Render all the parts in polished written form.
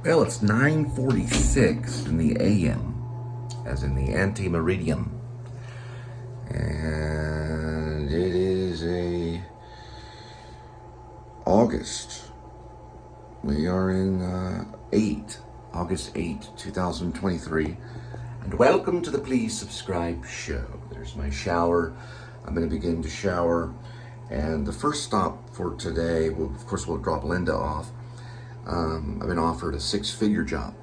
Well, it's 9:46 in the AM, as in the anti-meridian. And it is August. We are in August 8, 2023. And welcome to the Please Subscribe show. There's my shower. I'm going to begin to shower. And the first stop for today, we'll drop Linda off. I've been offered a six-figure job.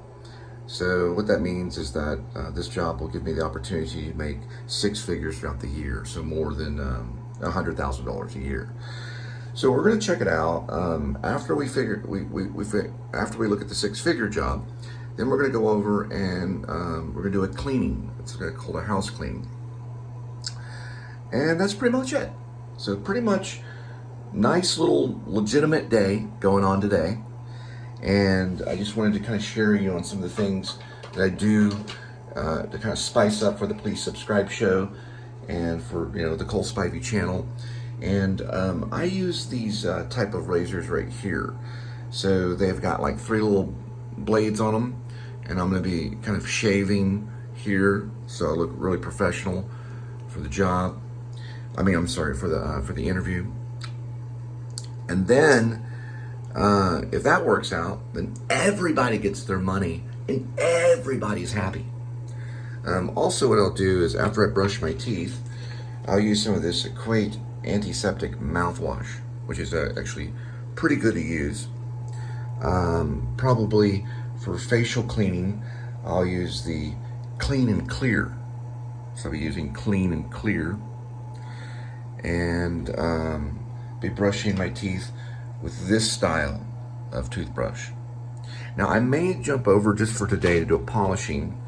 So what that means is that this job will give me the opportunity to make six figures throughout the year, so more than $100,000 a year. So we're going to check it out. After we look at the six-figure job, then we're going to go over and we're going to do a cleaning. It's called a house cleaning, and that's pretty much it. So pretty much nice little legitimate day going on today. And I just wanted to kind of share you on some of the things that I do to kind of spice up for the Please Subscribe show and for the Cole Spivey channel. And I use these type of razors right here. So they've got like three little blades on them, and I'm going to be kind of shaving here so I look really professional for the job. I'm sorry, for the interview. And then if that works out, then everybody gets their money and everybody's happy. Also, what I'll do is after I brush my teeth, I'll use some of this Equate antiseptic mouthwash, which is actually pretty good to use. Probably for facial cleaning, I'll use the Clean and Clear. So I'll be using Clean and Clear, and be brushing my teeth with this style of toothbrush. Now I may jump over just for today to do a polishing,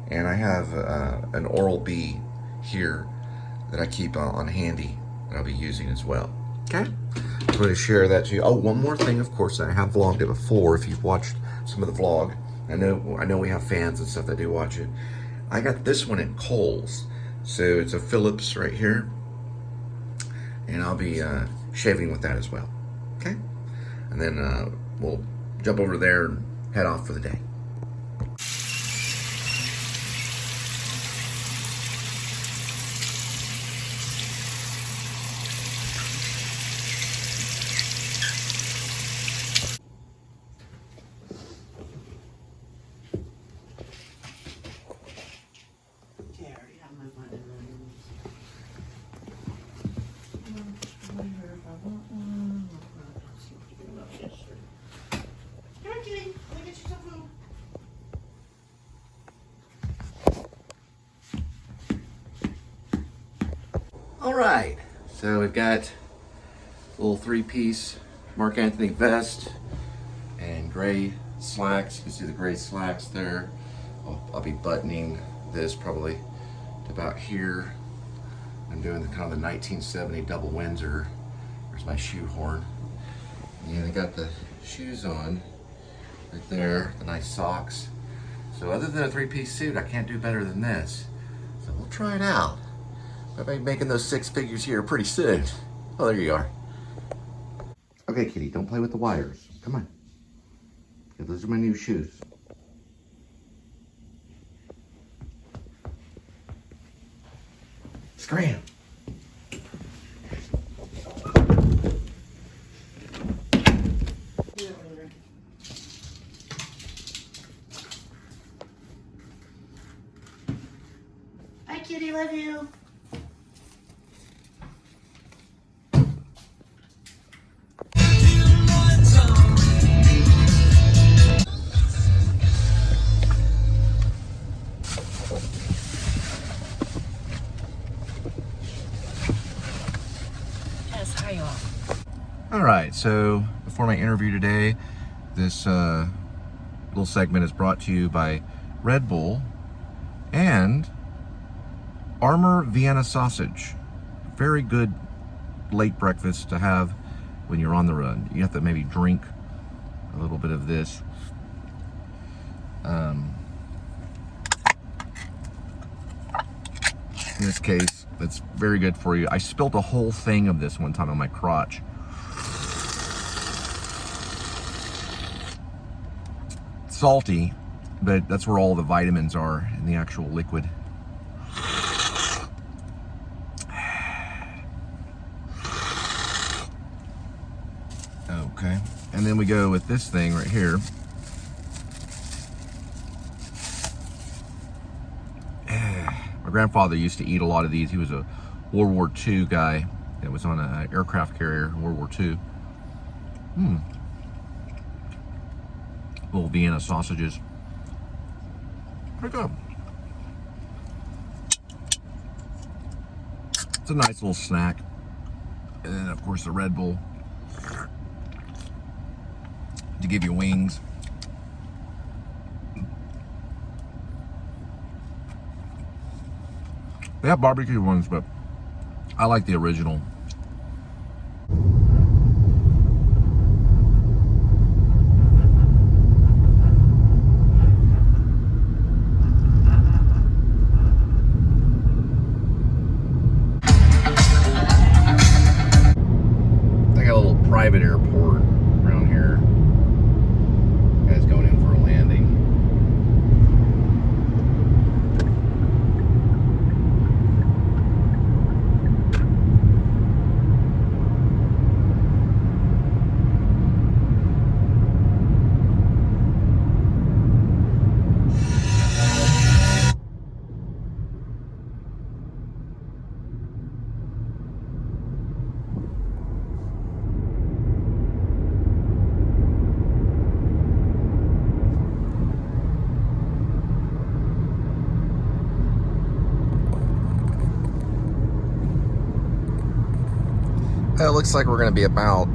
and I have an Oral-B here that I keep on handy that I'll be using as well. Okay, I'm going to share that to you. Oh, one more thing, of course, I have vlogged it before. If you've watched some of the vlog, I know we have fans and stuff that do watch it. I got this one at Kohl's, so it's a Phillips right here, and I'll be shaving with that as well. Okay, and then we'll jump over there and head off for the day. All right, so we've got a little three-piece Mark Anthony vest and gray slacks. You can see the gray slacks there. I'll be buttoning this probably to about here. I'm doing the kind of the 1970 double Windsor. There's my shoe horn. And I got the shoes on right there, the nice socks. So other than a three-piece suit, I can't do better than this. So we'll try it out. I'll be making those six figures here pretty soon. Oh, there you are. Okay, kitty, don't play with the wires. Come on. Yeah, those are my new shoes. Scram. Hi, kitty, love you. All right, so before my interview today, this little segment is brought to you by Red Bull and Armour Vienna sausage. Very good late breakfast to have when you're on the run. You have to maybe drink a little bit of this. In this case, that's very good for you. I spilled a whole thing of this one time on my crotch. salty, but that's where all the vitamins are in the actual liquid. Okay, and then we go with this thing right here. My grandfather used to eat a lot of these. He was a World War II guy that was on an aircraft carrier in World War II. Little Vienna sausages. Pretty good. It's a nice little snack. And then, of course, the Red Bull to give you wings. They have barbecue ones, but I like the original. They got a little private airport around here. Guys going in for a landing. It looks like we're going to be about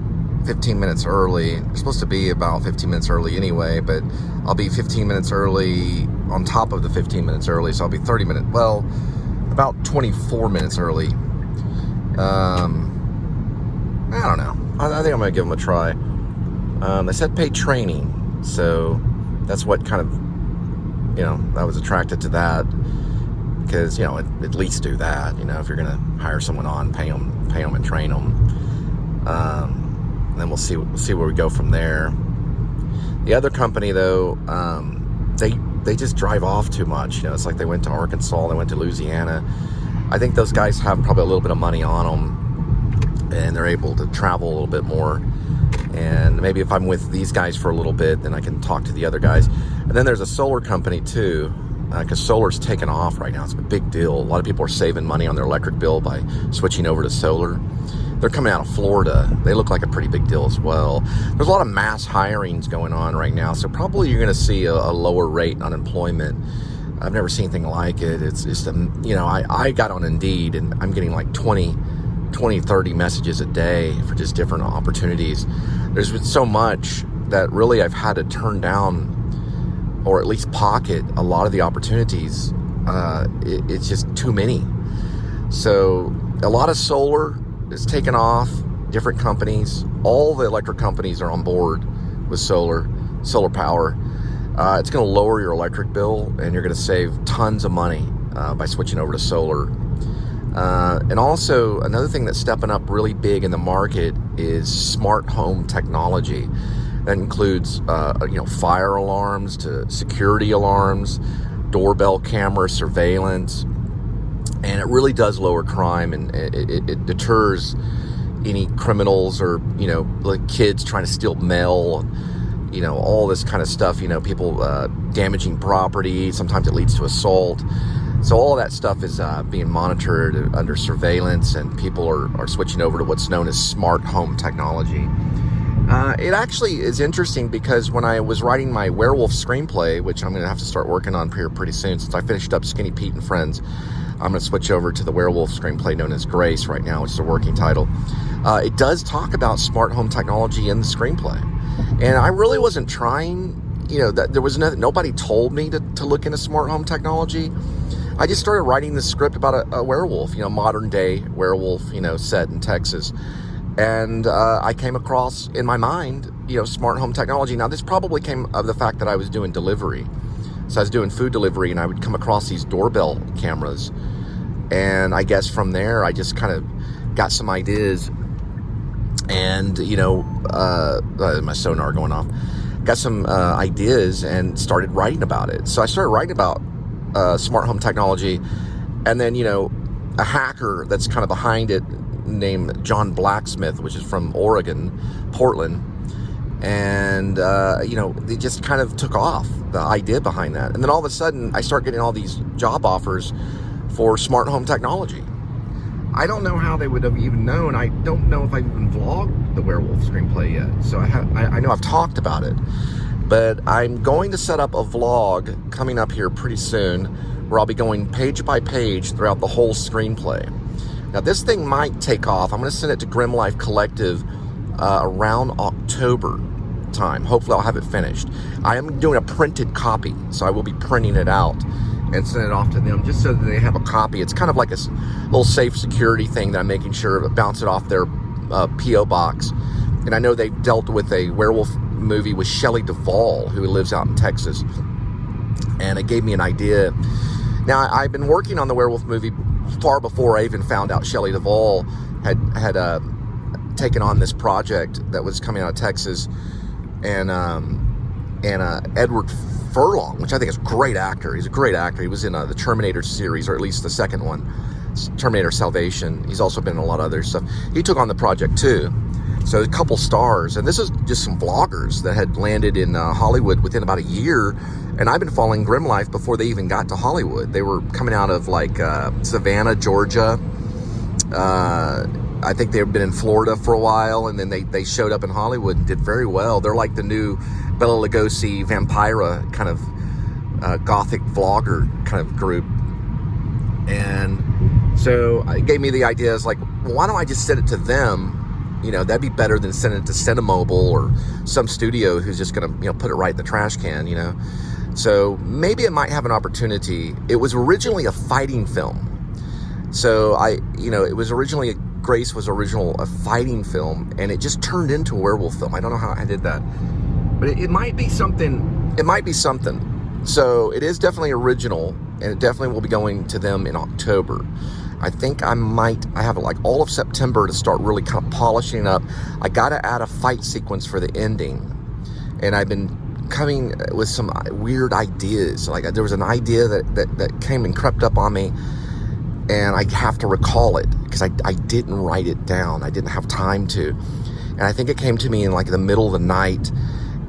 15 minutes early. We're supposed to be about 15 minutes early anyway, but I'll be 15 minutes early on top of the 15 minutes early, so I'll be 30 minutes, well, about 24 minutes early. I don't know. I think I'm going to give them a try. They said paid training, so that's what kind of, I was attracted to that. Because, at least do that, if you're going to hire someone on, pay them and train them. Then we'll see where we go from there. The other company, though, they just drive off too much. It's like they went to Arkansas, they went to Louisiana. I think those guys have probably a little bit of money on them, and they're able to travel a little bit more. And maybe if I'm with these guys for a little bit, then I can talk to the other guys. And then there's a solar company, too. Because solar's taken off right now. It's a big deal. A lot of people are saving money on their electric bill by switching over to solar. They're coming out of Florida. They look like a pretty big deal as well. There's a lot of mass hirings going on right now, so probably you're going to see a lower rate unemployment. I've never seen anything like it. It's just, I got on Indeed, and I'm getting like 20, 30 messages a day for just different opportunities. There's been so much that really I've had to turn down or at least pocket a lot of the opportunities. It's just too many. So a lot of solar is taken off, different companies. All the electric companies are on board with solar power. It's going to lower your electric bill, and you're going to save tons of money by switching over to solar. And also, another thing that's stepping up really big in the market is smart home technology. That includes, fire alarms to security alarms, doorbell camera surveillance, and it really does lower crime, and it deters any criminals or, like kids trying to steal mail, all this kind of stuff, people damaging property. Sometimes it leads to assault. So all of that stuff is being monitored under surveillance, and people are switching over to what's known as smart home technology. It actually is interesting because when I was writing my werewolf screenplay, which I'm going to have to start working on here pretty soon, since I finished up Skinny Pete and Friends, I'm going to switch over to the werewolf screenplay known as Grace right now, which is a working title. It does talk about smart home technology in the screenplay. And I really wasn't trying, that there was nobody told me to look into smart home technology. I just started writing this script about a werewolf, modern day werewolf, set in Texas. And I came across, in my mind, smart home technology. Now, this probably came of the fact that I was doing delivery. So I was doing food delivery, and I would come across these doorbell cameras. And I guess from there, I just kind of got some ideas. And, my sonar going off. got some ideas and started writing about it. So I started writing about smart home technology, and then, you know, a hacker that's kind of behind it named John Blacksmith, which is from Oregon, Portland. And, you know, they just kind of took off, the idea behind that. And then all of a sudden, I start getting all these job offers for smart home technology. I don't know how they would have even known. I don't know if I've even vlogged the werewolf screenplay yet. So I know I've talked about it. But I'm going to set up a vlog coming up here pretty soon where I'll be going page by page throughout the whole screenplay. Now, this thing might take off. I'm going to send it to Grim Life Collective around October time. Hopefully I'll have it finished. I am doing a printed copy, so I will be printing it out and send it off to them just so that they have a copy. It's kind of like a little safe security thing that I'm making sure to bounce it off their P.O. box. And I know they dealt with a werewolf movie with Shelley Duvall, who lives out in Texas, and it gave me an idea. Now, I've been working on the werewolf movie far before I even found out Shelley Duvall had taken on this project that was coming out of Texas. And Edward Furlong, which I think is a great actor. He's a great actor. He was in the Terminator series, or at least the second one, Terminator Salvation. He's also been in a lot of other stuff. He took on the project too. So a couple stars. And this is just some vloggers that had landed in Hollywood within about a year. And I've been following Grim Life before they even got to Hollywood. They were coming out of like Savannah, Georgia. I think they've been in Florida for a while, and then they showed up in Hollywood and did very well. They're like the new Bela Lugosi, Vampira kind of gothic vlogger kind of group. And so it gave me the idea, is like, well, why don't I just send it to them? You know, that'd be better than sending it to Cinemobile or some studio who's just going to, you know, put it right in the trash can, you know. So maybe it might have an opportunity. It was originally a fighting film. So it was originally Grace was a fighting film, and it just turned into a werewolf film. I don't know how I did that, but it might be something. It might be something. So it is definitely original, and it definitely will be going to them in October. I think I have like all of September to start really kind of polishing up. I got to add a fight sequence for the ending, and I've been coming with some weird ideas. Like there was an idea that came and crept up on me, and I have to recall it because I didn't write it down. I didn't have time to. And I think it came to me in like the middle of the night,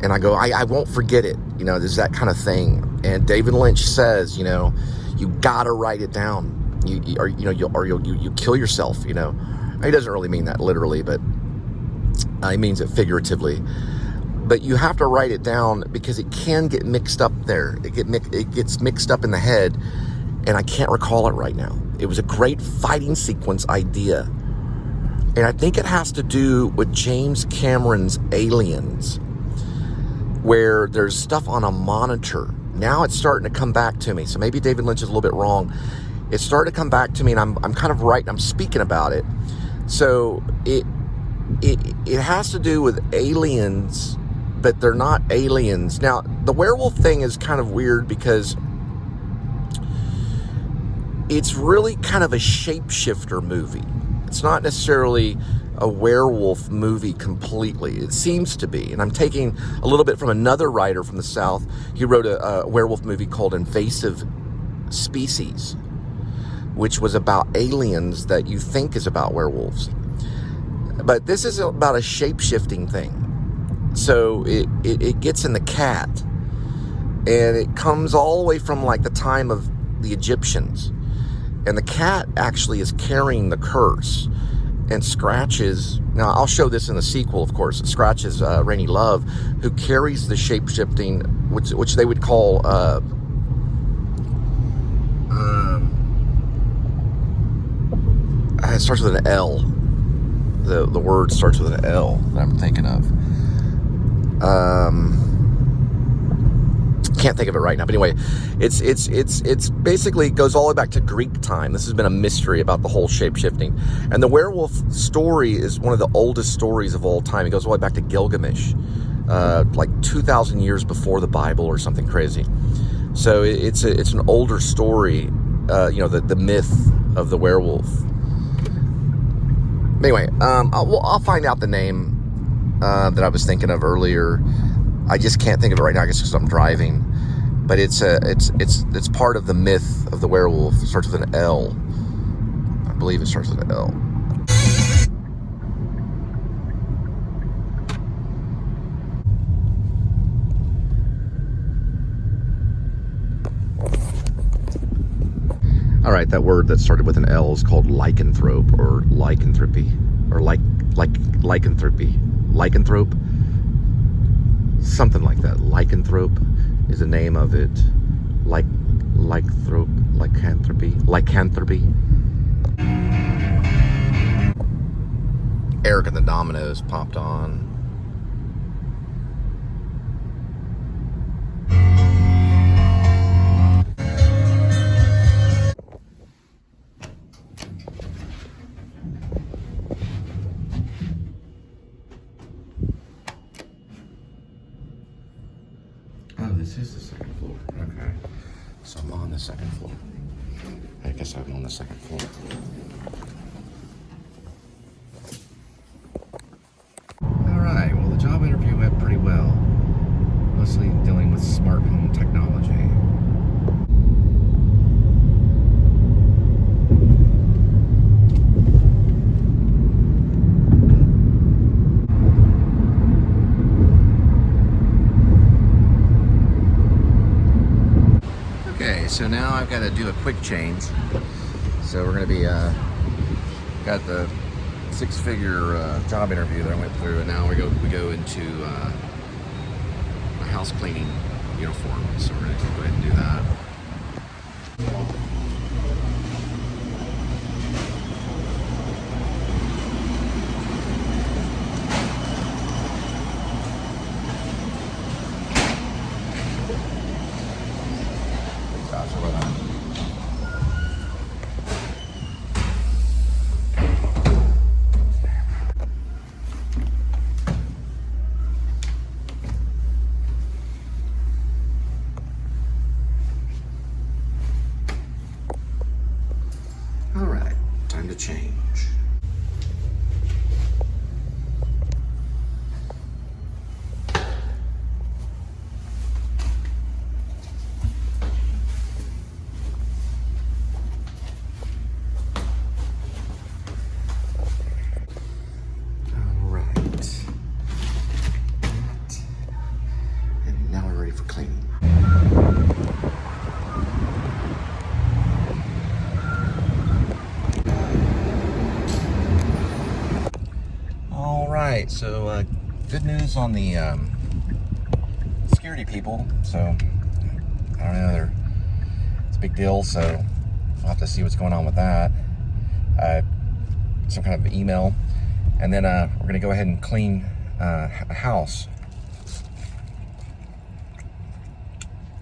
and I go, I won't forget it. You know, there's that kind of thing. And David Lynch says, you know, you gotta write it down. You kill yourself, you know. He doesn't really mean that literally, but he means it figuratively. But you have to write it down because it can get mixed up there. It gets mixed up in the head, and I can't recall it right now. It was a great fighting sequence idea. And I think it has to do with James Cameron's Aliens, where there's stuff on a monitor. Now it's starting to come back to me. So maybe David Lynch is a little bit wrong. It's starting to come back to me, and I'm kind of right. I'm speaking about it. So it has to do with aliens, but they're not aliens. Now, the werewolf thing is kind of weird because it's really kind of a shapeshifter movie. It's not necessarily a werewolf movie completely. It seems to be. And I'm taking a little bit from another writer from the South. He wrote a werewolf movie called Invasive Species, which was about aliens that you think is about werewolves. But this is about a shape-shifting thing. So it gets in the cat, and it comes all the way from like the time of the Egyptians. And the cat actually is carrying the curse and scratches. Now, I'll show this in the sequel, of course. It scratches Rainy Love, who carries the shape-shifting, which they would call it starts with an L. The word starts with an L that I'm thinking of. Can't think of it right now, but anyway, it's basically goes all the way back to Greek time. This has been a mystery about the whole shape-shifting. And the werewolf story is one of the oldest stories of all time. It goes all the way back to Gilgamesh, like 2,000 years before the Bible or something crazy. So it's an older story, the myth of the werewolf. Anyway, I'll find out the name that I was thinking of earlier, I just can't think of it right now, I guess because I'm driving. But it's part of the myth of the werewolf. It starts with an L. I believe it starts with an L. All right, that word that started with an L is called lycanthrope or lycanthropy or lycanthropy. Lycanthrope? Something like that. Lycanthrope is the name of it. Lycanthropy. Eric and the Dominoes popped on. Oh, this is the second floor. Okay. So I'm on the second floor. I guess I'm on the second floor. All right. Well, the job interview went pretty well. Mostly dealing with smart home technology. So now I've got to do a quick change. So we're going to be got the six-figure job interview that I went through, and now we go into a house cleaning uniform. So we're going to go ahead and do that. All right, time to change. All right. And now we're ready for cleaning. Alright, so good news on the security people. So, I don't know, it's a big deal, so we'll have to see what's going on with that. Some kind of email. And then we're going to go ahead and clean a house.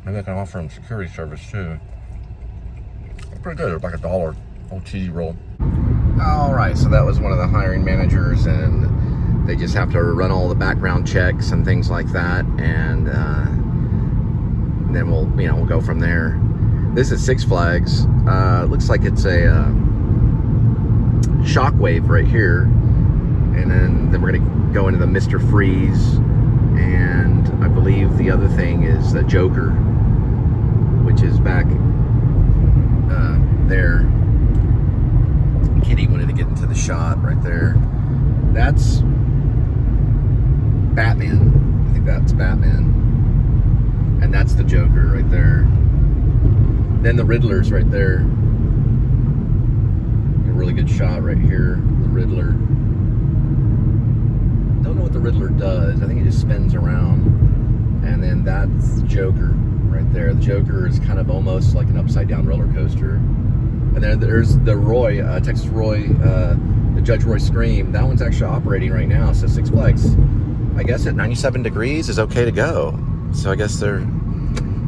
Maybe I can offer them security service too. Pretty good, it's like $1 old cheesy roll. Alright, so that was one of the hiring managers, and they just have to run all the background checks and things like that, and then we'll go from there. This is Six Flags. Looks like it's a Shockwave right here, and then we're gonna go into the Mr. Freeze, and I believe the other thing is the Joker, which is back there. Kitty wanted to get into the shot right there. That's Batman. I think that's Batman. And that's the Joker right there. Then the Riddler's right there. A really good shot right here. The Riddler. Don't know what the Riddler does. I think he just spins around. And then that's the Joker right there. The Joker is kind of almost like an upside down roller coaster. And then there's the Roy, Texas Roy, the Judge Roy Scream. That one's actually operating right now. So Six Flags, I guess at 97 degrees is okay to go. So I guess they're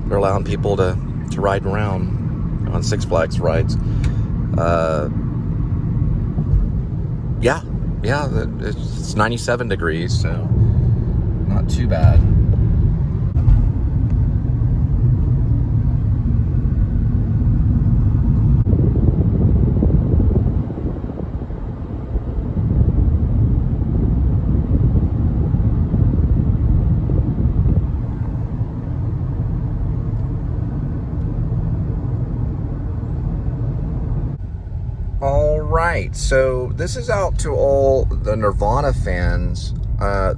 allowing people to ride around on Six Flags rides. Yeah, it's 97 degrees, so not too bad. right, so this is out to all the Nirvana fans.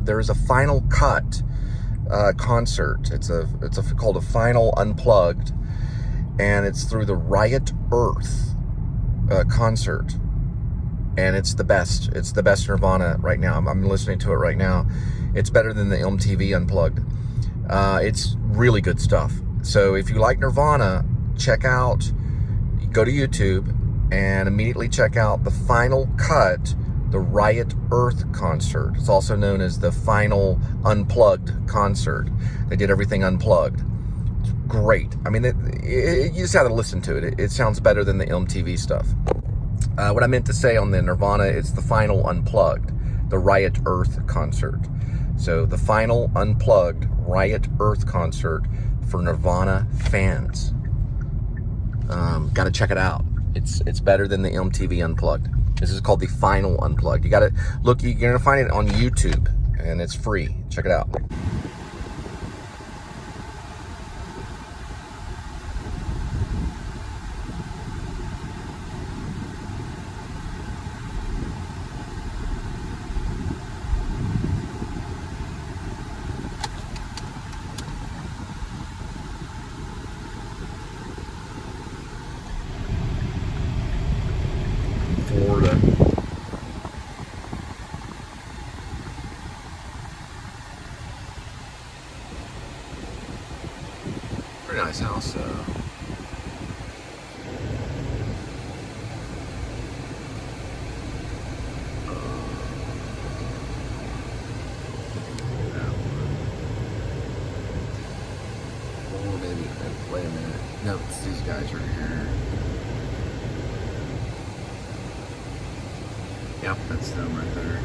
There's a final cut concert. It's called a Final Unplugged, and it's through the Riot Earth concert, and it's the best. It's the best Nirvana right now. I'm listening to it right now. It's better than the MTV Unplugged. It's really good stuff. So if you like Nirvana, go to YouTube and immediately check out the final cut, the Riot Earth concert. It's also known as the Final Unplugged concert. They did everything unplugged. It's great. I mean, you just have to listen to it. It sounds better than the MTV stuff. What I meant to say on the Nirvana, it's the Final Unplugged, the Riot Earth concert. So the Final Unplugged Riot Earth concert for Nirvana fans. Got to check it out. It's better than the MTV Unplugged. This is called the Final Unplugged. You got to look. You're gonna find it on YouTube, and it's free. Check it out. Florida. Very nice house. Oh, maybe. Wait a minute. No, it's these guys right here. Yep, that's them right there.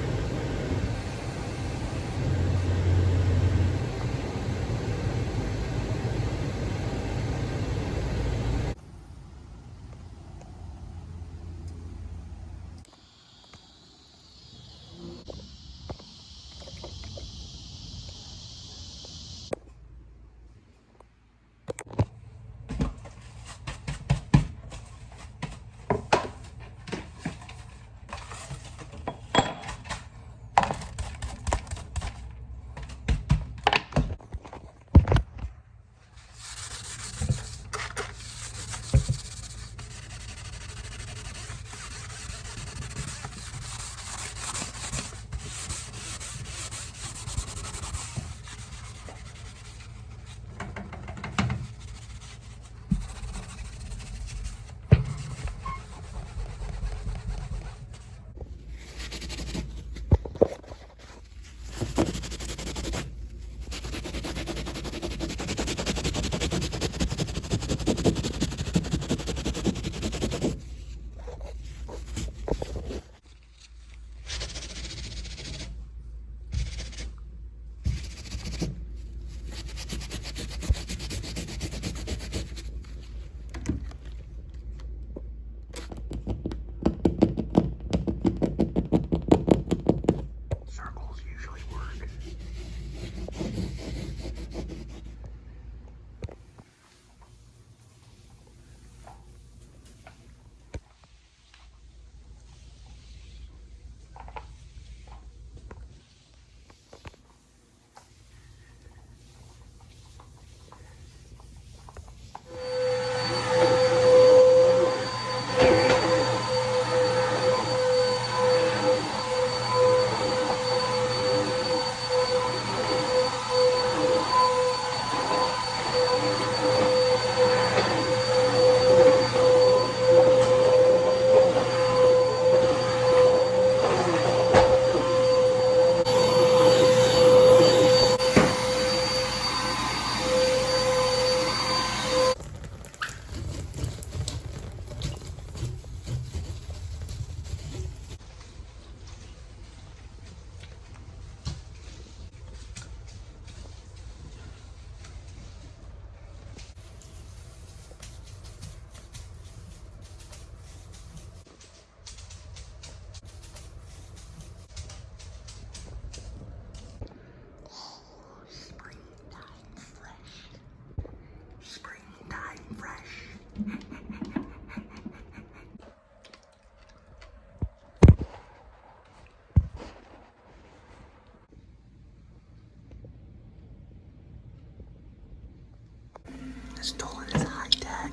This tooling is high tech.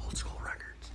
Old school records.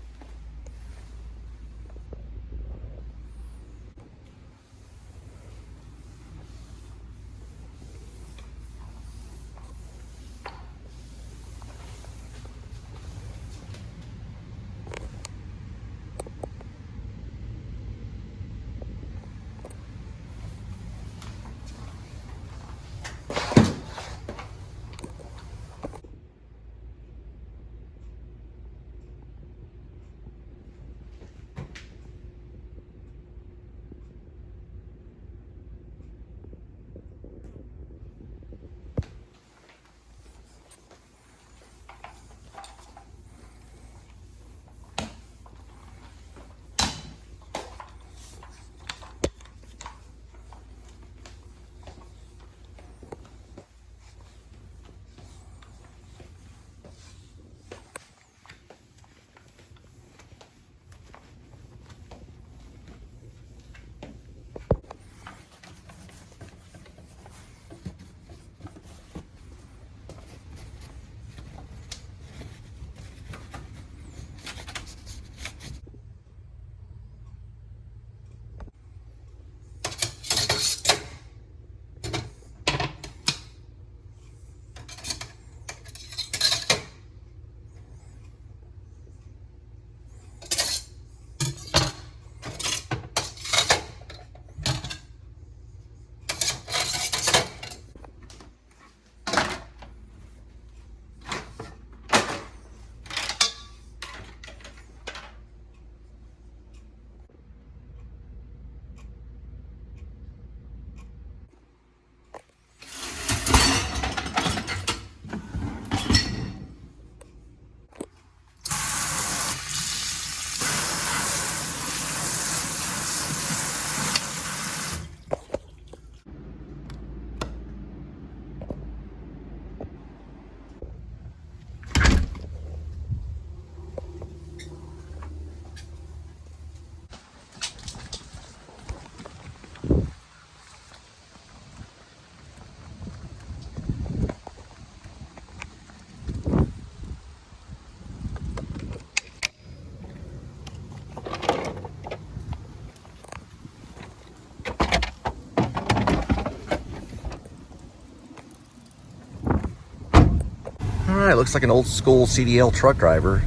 All right, looks like an old school CDL truck driver.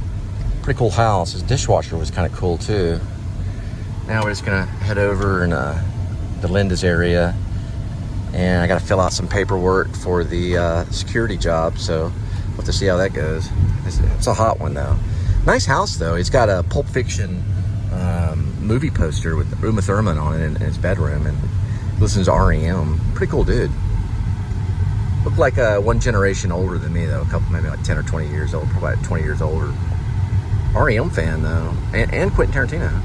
Pretty cool house. His dishwasher was kind of cool too. Now we're just gonna head over in the Linda's area, and I gotta fill out some paperwork for the security job, so we'll have to see how that goes. It's a hot one though. Nice house though. He's got a Pulp Fiction movie poster with Uma Thurman on it in his bedroom, and listens to REM. Pretty cool dude. Looked like one generation older than me though, a couple, maybe like 10 or 20 years old, probably like 20 years older. REM fan though, and Quentin Tarantino.